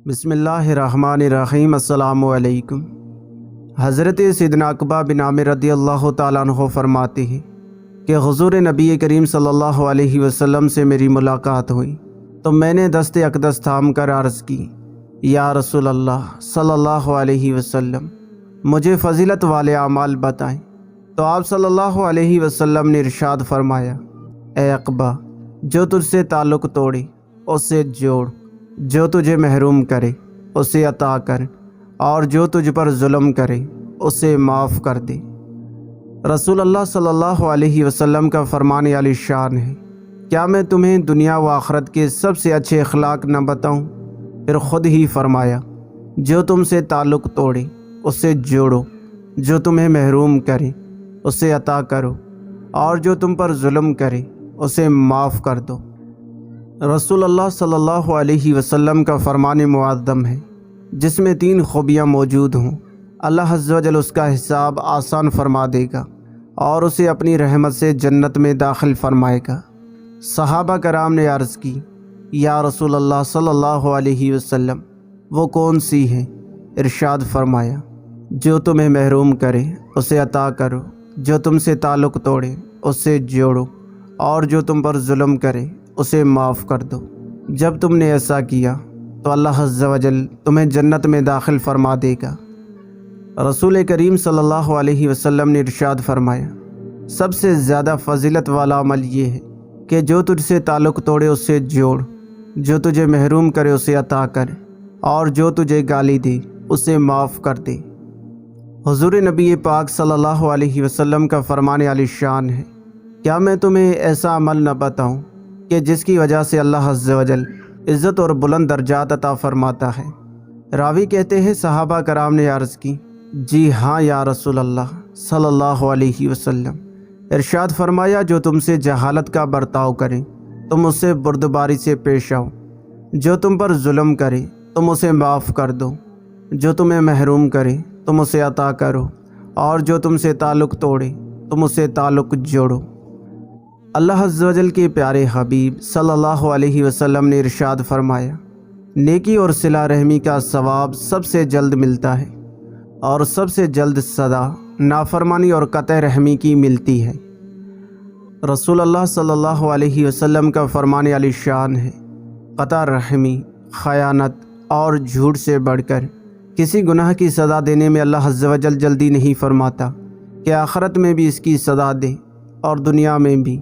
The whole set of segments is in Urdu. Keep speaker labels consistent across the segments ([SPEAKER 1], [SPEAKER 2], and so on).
[SPEAKER 1] بسم اللہ الرحمن الرحیم۔ السلام علیکم۔ حضرت سیدنا عقبہ بن عامر رضی اللہ تعالیٰ عنہ فرماتے ہیں کہ حضور نبی کریم صلی اللہ علیہ وسلم سے میری ملاقات ہوئی تو میں نے دست اقدس تھام کر عرض کی، یا رسول اللہ صلی اللہ علیہ وسلم، مجھے فضیلت والے اعمال بتائیں۔ تو آپ صلی اللہ علیہ وسلم نے ارشاد فرمایا، اے عقبہ، جو تجھ سے تعلق توڑے اس سے جوڑ، جو تجھے محروم کرے اسے عطا کر، اور جو تجھ پر ظلم کرے اسے معاف کر دے۔ رسول اللہ صلی اللہ علیہ وسلم کا فرمان عالی شان ہے، کیا میں تمہیں دنیا و آخرت کے سب سے اچھے اخلاق نہ بتاؤں؟ پھر خود ہی فرمایا، جو تم سے تعلق توڑے اس سے جوڑو، جو تمہیں محروم کرے اسے عطا کرو، اور جو تم پر ظلم کرے اسے معاف کر دو۔ رسول اللہ صلی اللہ علیہ وسلم کا فرمان معظم ہے جس میں 3 خوبیاں موجود ہوں۔ اللہ عز و جل اس کا حساب آسان فرما دے گا اور اسے اپنی رحمت سے جنت میں داخل فرمائے گا۔ صحابہ کرام نے عرض کی، یا رسول اللہ صلی اللہ علیہ وسلم، وہ کون سی ہیں؟ ارشاد فرمایا، جو تمہیں محروم کرے اسے عطا کرو، جو تم سے تعلق توڑے اس سے جوڑو، اور جو تم پر ظلم کرے اسے معاف کر دو۔ جب تم نے ایسا کیا تو اللہ عز و جل تمہیں جنت میں داخل فرما دے گا۔ رسول کریم صلی اللہ علیہ وسلم نے ارشاد فرمایا، سب سے زیادہ فضیلت والا عمل یہ ہے کہ جو تجھ سے تعلق توڑے اس سے جوڑ، جو تجھے محروم کرے اسے عطا کر، اور جو تجھے گالی دے اسے معاف کر دے۔ حضور نبی پاک صلی اللہ علیہ وسلم کا فرمان عالی شان ہے، کیا میں تمہیں ایسا عمل نہ بتاؤں کہ جس کی وجہ سے اللہ عز و جل عزت اور بلند درجات عطا فرماتا ہے؟ راوی کہتے ہیں، صحابہ کرام نے عرض کی، جی ہاں یا رسول اللہ صلی اللہ علیہ وسلم۔ ارشاد فرمایا، جو تم سے جہالت کا برتاؤ کریں تم اس سے بردباری سے پیش آؤ، جو تم پر ظلم کرے تم اسے معاف کر دو، جو تمہیں محروم کرے تم اسے عطا کرو، اور جو تم سے تعلق توڑے تم اسے تعلق جوڑو۔ اللہ عز و جل کے پیارے حبیب صلی اللہ علیہ وسلم نے ارشاد فرمایا، نیکی اور صلہ رحمی کا ثواب سب سے جلد ملتا ہے، اور سب سے جلد سزا نافرمانی اور قطع رحمی کی ملتی ہے۔ رسول اللہ صلی اللہ علیہ وسلم کا فرمان عالی شان ہے، قطع رحمی، خیانت اور جھوٹ سے بڑھ کر کسی گناہ کی سزا دینے میں اللہ عز و جل جلدی نہیں فرماتا کہ آخرت میں بھی اس کی سزا دے اور دنیا میں بھی۔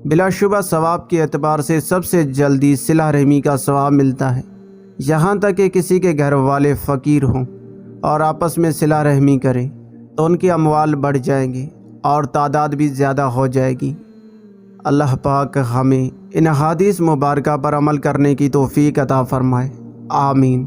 [SPEAKER 1] بلا شبہ ثواب کے اعتبار سے سب سے جلدی صلہ رحمی کا ثواب ملتا ہے، یہاں تک کہ کسی کے گھر والے فقیر ہوں اور آپس میں صلہ رحمی کریں تو ان کے اموال بڑھ جائیں گے اور تعداد بھی زیادہ ہو جائے گی۔ اللہ پاک ہمیں ان احادیث مبارکہ پر عمل کرنے کی توفیق عطا فرمائے، آمین۔